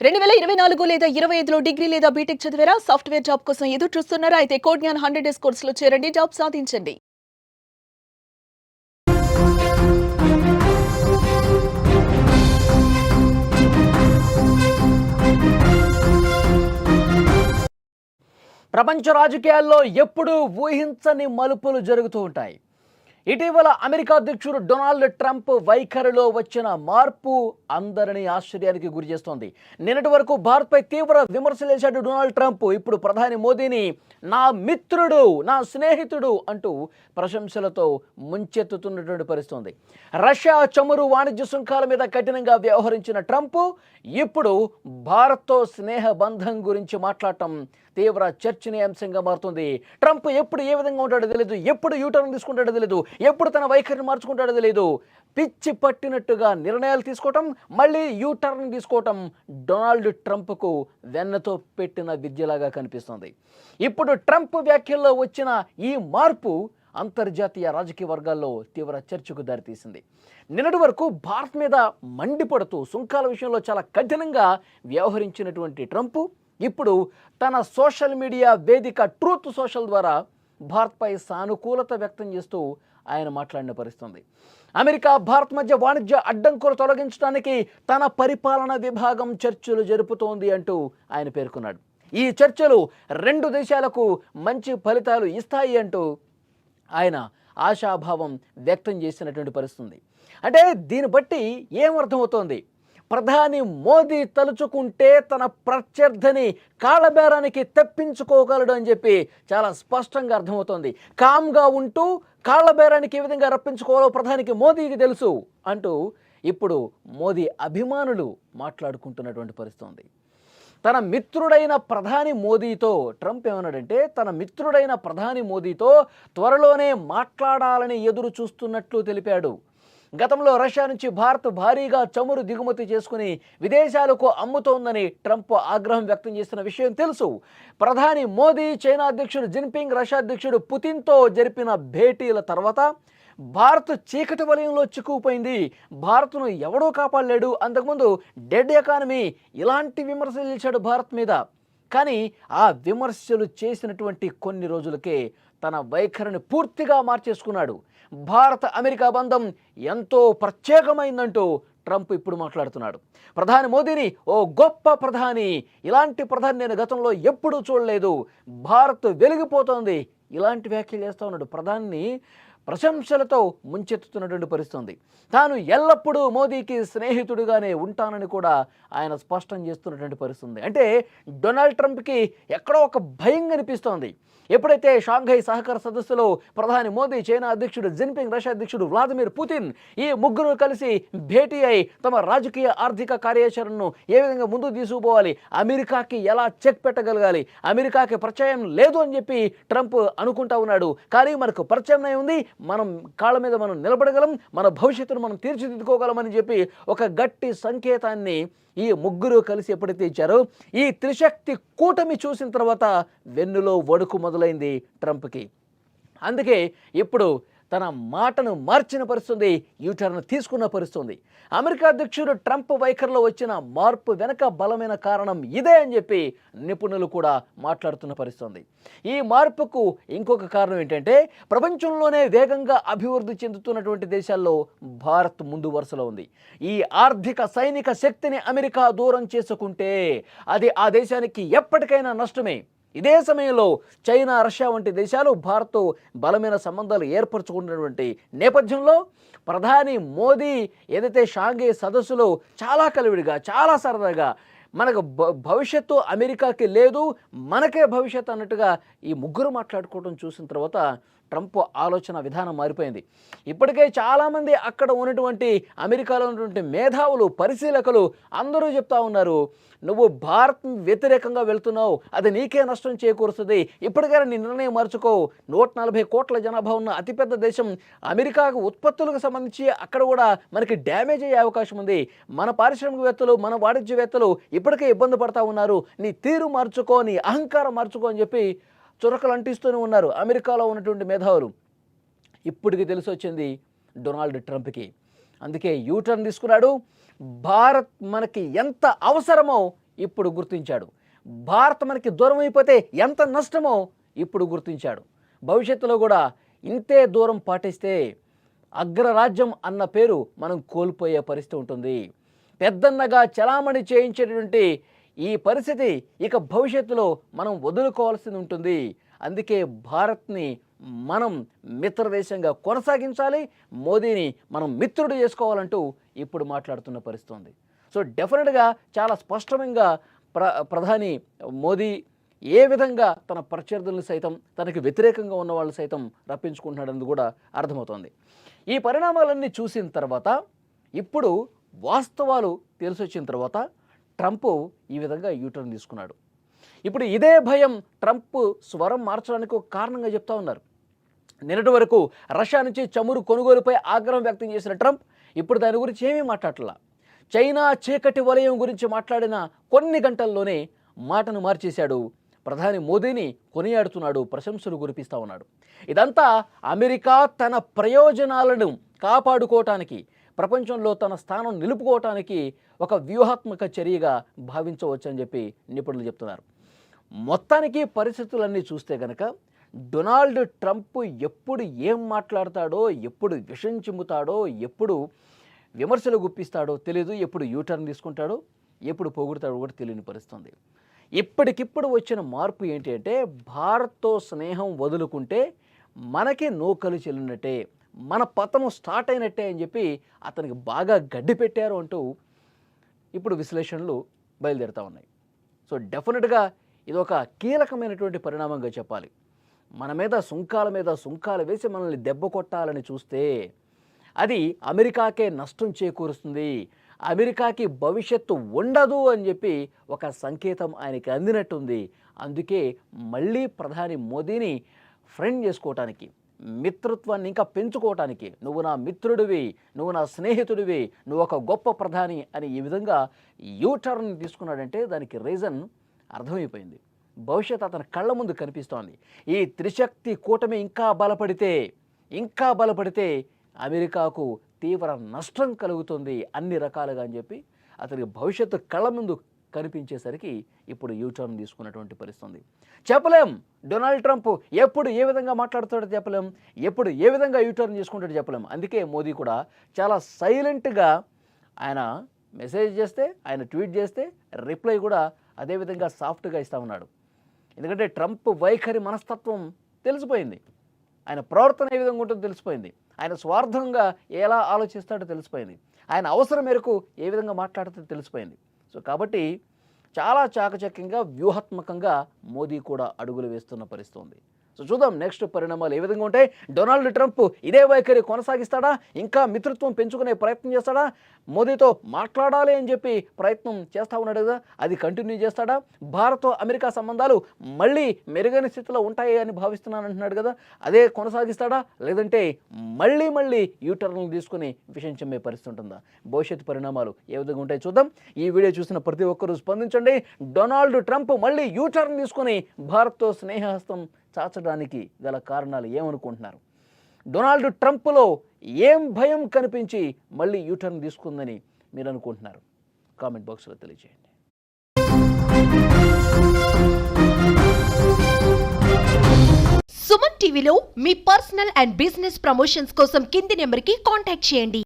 2024 లేదా 25లో డిగ్రీ లేదా బీటెక్ చదివారా? సాఫ్ట్‌వేర్ జాబ్ కోసం ఎదురు చూస్తున్నారా? అయితే కోడ్‌జ్ఞాన్ 100 డేస్ కోర్సులో చేరండి. జాబ్ సాధించండి. ప్రపంచ రాజకీయాల్లో ఎప్పుడూ ఊహించని మలుపులు జరుగుతూ ఉంటాయి. ఇటీవల అమెరికా అధ్యక్షుడు డొనాల్డ్ ట్రంప్ వైఖరిలో వచ్చిన మార్పు అందరినీ ఆశ్చర్యానికి గురిచేస్తోంది. నిన్నటి వరకు భారత్పై తీవ్ర విమర్శలు చేశాడు డొనాల్డ్ ట్రంప్. ఇప్పుడు ప్రధాని మోదీని నా మిత్రుడు, నా స్నేహితుడు అంటూ ప్రశంసలతో ముంచెత్తుతున్నటువంటి పరిస్థితి. రష్యా చమురు వాణిజ్య సుంకాల మీద కఠినంగా వ్యవహరించిన ట్రంప్ ఇప్పుడు భారత్తో స్నేహ బంధం గురించి మాట్లాడటం తీవ్ర చర్చనీయాంశంగా మారుతుంది. ట్రంప్ ఎప్పుడు ఏ విధంగా ఉంటాడో తెలియదు, ఎప్పుడు యూటర్న్ తీసుకుంటాడో తెలియదు, ఎప్పుడు తన వైఖరిని మార్చుకుంటాడో తెలియదు. పిచ్చి పట్టినట్టుగా నిర్ణయాలు తీసుకోవటం, మళ్ళీ యూటర్న్ తీసుకోవటం డొనాల్డ్ ట్రంప్కు వెన్నతో పెట్టిన విద్యలాగా కనిపిస్తుంది. ఇప్పుడు ట్రంప్ వ్యాఖ్యల్లో వచ్చిన ఈ మార్పు అంతర్జాతీయ రాజకీయ వర్గాల్లో తీవ్ర చర్చకు దారితీసింది. నిన్నటి వరకు భారత్ మీద మండిపడుతూ సుంకాల విషయంలో చాలా కఠినంగా వ్యవహరించినటువంటి ట్రంప్ ఇప్పుడు తన సోషల్ మీడియా వేదిక ట్రూత్ సోషల్ ద్వారా భారత్పై సానుకూలత వ్యక్తం చేస్తూ ఆయన మాట్లాడిన పరిస్థితి. అమెరికా భారత్ మధ్య వాణిజ్య అడ్డంకులు తొలగించడానికి తన పరిపాలనా విభాగం చర్చలు జరుపుతోంది అంటూ ఆయన పేర్కొన్నాడు. ఈ చర్చలు రెండు దేశాలకు మంచి ఫలితాలు ఇస్తాయి అంటూ ఆయన ఆశాభావం వ్యక్తం చేసినటువంటి పరిస్థితి. అంటే దీన్ని బట్టి ఏమర్థమవుతోంది? ప్రధాని మోదీ తలుచుకుంటే తన ప్రత్యర్థిని కాళ్ళబేరానికి తెప్పించుకోగలడు అని చెప్పి చాలా స్పష్టంగా అర్థమవుతోంది. కామ్గా ఉంటూ కాళ్ళబేరానికి ఏ విధంగా రప్పించుకోవాలో ప్రధానికి మోదీకి తెలుసు అంటూ ఇప్పుడు మోదీ అభిమానులు మాట్లాడుకుంటున్నటువంటి పరిస్థితి. తన మిత్రుడైన ప్రధాని మోదీతో ట్రంప్ ఏమన్నాడంటే, తన మిత్రుడైన ప్రధాని మోదీతో త్వరలోనే మాట్లాడాలని ఎదురు చూస్తున్నట్లు తెలిపాడు. గతంలో రష్యా నుంచి భారత్ భారీగా చమురు దిగుమతి చేసుకుని విదేశాలకు అమ్ముతోందని ట్రంప్ ఆగ్రహం వ్యక్తం చేసిన విషయం తెలుసు. ప్రధాని మోదీ, చైనా అధ్యక్షుడు జిన్పింగ్, రష్యా అధ్యక్షుడు పుతిన్తో జరిపిన భేటీల తర్వాత భారత్ చీకటి వలయంలో చిక్కుకుపోయింది, భారత్ను ఎవడో కాపాడలేడు, అంతకుముందు డెడ్ ఎకానమీ, ఇలాంటి విమర్శలు చేశాడు భారత్ మీద. కానీ ఆ విమర్శలు చేసినటువంటి కొన్ని రోజులకే తన వైఖరిని పూర్తిగా మార్చేసుకున్నాడు. భారత అమెరికా బంధం ఎంతో ప్రత్యేకమైందంటూ ట్రంప్ ఇప్పుడు మాట్లాడుతున్నాడు. ప్రధాని మోదీని ఓ గొప్ప ప్రధాని, ఇలాంటి ప్రధాని నేను గతంలో ఎప్పుడూ చూడలేదు, భారత్ వెలిగిపోతోంది, ఇలాంటి వ్యాఖ్యలు చేస్తూ ఉన్నాడు. ప్రధాని ప్రశంసలతో ముంచెత్తుతున్నటువంటి పరిస్థితి. తాను ఎల్లప్పుడూ మోదీకి స్నేహితుడిగానే ఉంటానని కూడా ఆయన స్పష్టం చేస్తున్నటువంటి పరిస్థితి. అంటే డొనాల్డ్ ట్రంప్కి ఎక్కడో ఒక భయం కనిపిస్తోంది. ఎప్పుడైతే షాంఘై సహకార సదస్సులో ప్రధాని మోదీ, చైనా అధ్యక్షుడు జిన్పింగ్, రష్యా అధ్యక్షుడు వ్లాదిమిర్ పుతిన్ ఈ ముగ్గురు కలిసి భేటీ అయి తమ రాజకీయ ఆర్థిక కార్యాచరణను ఏ విధంగా ముందుకు తీసుకుపోవాలి, అమెరికాకి ఎలా చెక్ పెట్టగలగాలి, అమెరికాకి పరిచయం లేదు అని చెప్పి ట్రంప్ అనుకుంటా ఉన్నాడు. కానీ మనకు పరిచయం ఉంది, మనం కాళ్ళ మీద మనం నిలబడగలం, మన భవిష్యత్తును మనం తీర్చిదిద్దుకోగలమని చెప్పి ఒక గట్టి సంకేతాన్ని ఈ ముగ్గురు కలిసి ఎప్పుడైతే ఇచ్చారో, ఈ త్రిశక్తి కూటమి చూసిన తర్వాత వెన్నులో వణుకు మొదలైంది ట్రంప్కి. అందుకే ఇప్పుడు తన మాటను మార్చిన పరిస్థితి, యూటర్న్ తీసుకున్న పరిస్థితి. అమెరికా అధ్యక్షుడు ట్రంప్ వైఖరిలో వచ్చిన మార్పు వెనక బలమైన కారణం ఇదే అని చెప్పి నిపుణులు కూడా మాట్లాడుతున్న పరిస్థితి. ఈ మార్పుకు ఇంకొక కారణం ఏంటంటే, ప్రపంచంలోనే వేగంగా అభివృద్ధి చెందుతున్నటువంటి దేశాల్లో భారత్ ముందు వరుసలో ఉంది. ఈ ఆర్థిక సైనిక శక్తిని అమెరికా దూరం చేసుకుంటే అది ఆ దేశానికి ఎప్పటికైనా నష్టమే. ఇదే సమయంలో చైనా, రష్యా వంటి దేశాలు భారత్తో బలమైన సంబంధాలు ఏర్పరచుకున్నటువంటి నేపథ్యంలో ప్రధాని మోదీ ఏదైతే షాంఘై సదస్సులో చాలా కలివిడిగా, చాలా సరదాగా మనకు భవిష్యత్తు అమెరికాకి లేదు, మనకే భవిష్యత్తు అన్నట్టుగా ఈ ముగ్గురు మాట్లాడుకోవడం చూసిన తర్వాత ట్రంప్ ఆలోచన విధానం మారిపోయింది. ఇప్పటికే చాలామంది అక్కడ ఉన్నటువంటి అమెరికాలో ఉన్నటువంటి మేధావులు, పరిశీలకులు అందరూ చెప్తా ఉన్నారు, నువ్వు భారత్ వ్యతిరేకంగా వెళ్తున్నావు, అది నీకే నష్టం చేకూరుస్తుంది, ఇప్పటికైనా నీ నిర్ణయం మార్చుకో. 140 కోట్ల జనాభా ఉన్న అతిపెద్ద దేశం అమెరికాకు ఉత్పత్తులకు సంబంధించి అక్కడ కూడా మనకి డ్యామేజ్ అయ్యే అవకాశం ఉంది, మన పారిశ్రామికవేత్తలు, మన వాణిజ్యవేత్తలు ఇప్పటికే ఇబ్బంది పడతా ఉన్నారు, నీ తీరు మార్చుకో, నీ అహంకారం మార్చుకో అని చెప్పి చురకలు అంటిస్తూనే ఉన్నారు అమెరికాలో ఉన్నటువంటి మేధావులు. ఇప్పటికి తెలిసి వచ్చింది డొనాల్డ్ ట్రంప్కి. అందుకే యూటర్న్ తీసుకున్నాడు. భారత్ మనకి ఎంత అవసరమో ఇప్పుడు గుర్తించాడు. భారత్ మనకి దూరం అయిపోతే ఎంత నష్టమో ఇప్పుడు గుర్తించాడు. భవిష్యత్తులో కూడా ఇంతే దూరం పాటిస్తే అగ్రరాజ్యం అన్న పేరు మనం కోల్పోయే పరిస్థితి ఉంటుంది. పెద్దన్నగా చలామణి చేయించేటువంటి ఈ పరిస్థితి ఇక భవిష్యత్తులో మనం వదులుకోవాల్సి ఉంటుంది. అందుకే భారత్ని మనం మిత్రదేశంగా కొనసాగించాలి, మోదీని మనం మిత్రుడు చేసుకోవాలంటూ ఇప్పుడు మాట్లాడుతున్న పరిస్థితి ఉంది. సో డెఫినెట్గా చాలా స్పష్టంగా ప్రధాని మోదీ ఏ విధంగా తన ప్రత్యర్థులను సైతం తనకి వ్యతిరేకంగా ఉన్న వాళ్ళు సైతం రప్పించుకుంటున్నాడని కూడా అర్థమవుతోంది. ఈ పరిణామాలన్నీ చూసిన తర్వాత ఇప్పుడు వాస్తవాలు తెలిసొచ్చిన తర్వాత ట్రంప్ ఈ విధంగా యూటర్న్ తీసుకున్నాడు. ఇప్పుడు ఇదే భయం ట్రంప్ స్వరం మార్చడానికి ఒక కారణంగా చెప్తా ఉన్నారు. నిన్నటి వరకు రష్యా నుంచి చమురు కొనుగోలుపై ఆగ్రహం వ్యక్తం చేసిన ట్రంప్ ఇప్పుడు దాని గురించి ఏమీ మాట్లాడలా. చైనా చీకటి వలయం గురించి మాట్లాడిన కొన్ని గంటల్లోనే మాటను మార్చేశాడు. ప్రధాని మోదీని కొనియాడుతున్నాడు, ప్రశంసలు కురిపిస్తూ ఉన్నాడు. ఇదంతా అమెరికా తన ప్రయోజనాలను కాపాడుకోవటానికి, ప్రపంచంలో తన స్థానం నిలుపుకోవటానికి ఒక వ్యూహాత్మక చర్యగా భావించవచ్చని చెప్పి నిపుణులు చెప్తున్నారు. మొత్తానికి పరిస్థితులన్నీ చూస్తే కనుక డొనాల్డ్ ట్రంప్ ఎప్పుడు ఏం మాట్లాడతాడో, ఎప్పుడు విషం చిమ్ముతాడో, ఎప్పుడు విమర్శలు గుప్పిస్తాడో తెలియదు, ఎప్పుడు యూటర్న్ తీసుకుంటాడో, ఎప్పుడు పొగుడుతాడో కూడా తెలియని పరిస్థితుంది. ఇప్పటికిప్పుడు వచ్చిన మార్పు ఏంటి అంటే భారత్తో స్నేహం వదులుకుంటే మనకి నూకలు చెల్లినట్టే, మన పతనం స్టార్ట్ అయినట్టే అని చెప్పి అతనికి బాగా గడ్డి పెట్టారు అంటూ ఇప్పుడు విశ్లేషణలు బయలుదేరుతూ ఉన్నాయి. సో డెఫినెట్గా ఇది ఒక కీలకమైనటువంటి పరిణామంగా చెప్పాలి. మన మీద సుంకాలు వేసి మనల్ని దెబ్బ కొట్టాలని చూస్తే అది అమెరికాకే నష్టం చేకూరుస్తుంది, అమెరికాకి భవిష్యత్తు ఉండదు అని చెప్పి ఒక సంకేతం ఆయనకి అందినట్టుంది. అందుకే మళ్ళీ ప్రధాని మోదీని ఫ్రెండ్ చేసుకోవటానికి, మిత్రత్వాన్ని ఇంకా పెంచుకోవటానికి, నువ్వు నా మిత్రుడివి, నువ్వు నా స్నేహితుడివి, నువ్వు ఒక గొప్ప ప్రధాని అని ఈ విధంగా యూటర్న్ తీసుకున్నాడంటే దానికి రీజన్ అర్థమైపోయింది. భవిష్యత్ అతని కళ్ళ ముందు కనిపిస్తోంది. ఈ త్రిశక్తి కూటమి ఇంకా బలపడితే అమెరికాకు తీవ్ర నష్టం కలుగుతుంది అన్ని రకాలుగా అని చెప్పి అతనికి భవిష్యత్తు కళ్ళ ముందు కనిపించేసరికి ఇప్పుడు యూటర్న్ తీసుకున్నటువంటి పరిస్థితి. చెప్పలేం డొనాల్డ్ ట్రంప్ ఎప్పుడు ఏ విధంగా మాట్లాడుతాడో చెప్పలేం, ఎప్పుడు ఏ విధంగా యూటర్న్ చేసుకుంటాడో చెప్పలేం. అందుకే మోదీ కూడా చాలా సైలెంట్గా ఆయన మెసేజ్ చేస్తే, ఆయన ట్వీట్ చేస్తే రిప్లై కూడా అదేవిధంగా సాఫ్ట్గా ఇస్తూ ఉన్నాడు. ఎందుకంటే ట్రంప్ వైఖరి మనస్తత్వం తెలిసిపోయింది, ఆయన ప్రవర్తన ఏ విధంగా ఉంటుందో తెలిసిపోయింది, ఆయన స్వార్థంగా ఎలా ఆలోచిస్తాడో తెలిసిపోయింది, ఆయన అవసరం మేరకు ఏ విధంగా మాట్లాడుతుందో తెలిసిపోయింది. సో కాబట్టి చాలా చాకచక్యంగా వ్యూహాత్మకంగా మోదీ కూడా అడుగులు వేస్తున్న పరిస్థితి ఉంది. సో చూద్దాం నెక్స్ట్ పరిణామాలు ఏ విధంగా ఉంటాయి. డొనాల్డ్ ట్రంప్ ఇదే వైఖరి కొనసాగిస్తాడా, ఇంకా మిత్రత్వం పెంచుకునే ప్రయత్నం చేస్తాడా, మోదీతో మాట్లాడాలి అని చెప్పి ప్రయత్నం చేస్తూ ఉన్నాడు కదా, అది కంటిన్యూ చేస్తాడా, భారత్ అమెరికా సంబంధాలు మళ్ళీ మెరుగైన స్థితిలో ఉంటాయి అని భావిస్తున్నాను అంటున్నాడు కదా, అదే కొనసాగిస్తాడా, లేదంటే మళ్ళీ యూటర్న్లు తీసుకుని విషయం చెమ్మే పరిస్థితి ఉంటుందా? భవిష్యత్తు పరిణామాలు ఏ విధంగా ఉంటాయి చూద్దాం. ఈ వీడియో చూసిన ప్రతి ఒక్కరూ స్పందించండి. డొనాల్డ్ ట్రంప్ మళ్ళీ యూటర్న్ తీసుకుని భారత్తో స్నేహహస్తం చాచడానికి గల కారణాలు ఏమనుకుంటున్నారు? డొనాల్డ్ ట్రంప్లో ఏం భయం కనిపించి మళ్ళీ యూటర్న్ తీసుకుందని మీరు అనుకుంటున్నారు? కామెంట్ బాక్స్లో తెలియజేయండి. సుమన్ టీవీలో మీ పర్సనల్ అండ్ బిజినెస్ ప్రమోషన్స్ కోసం కింది నెంబర్కి కాంటాక్ట్ చేయండి.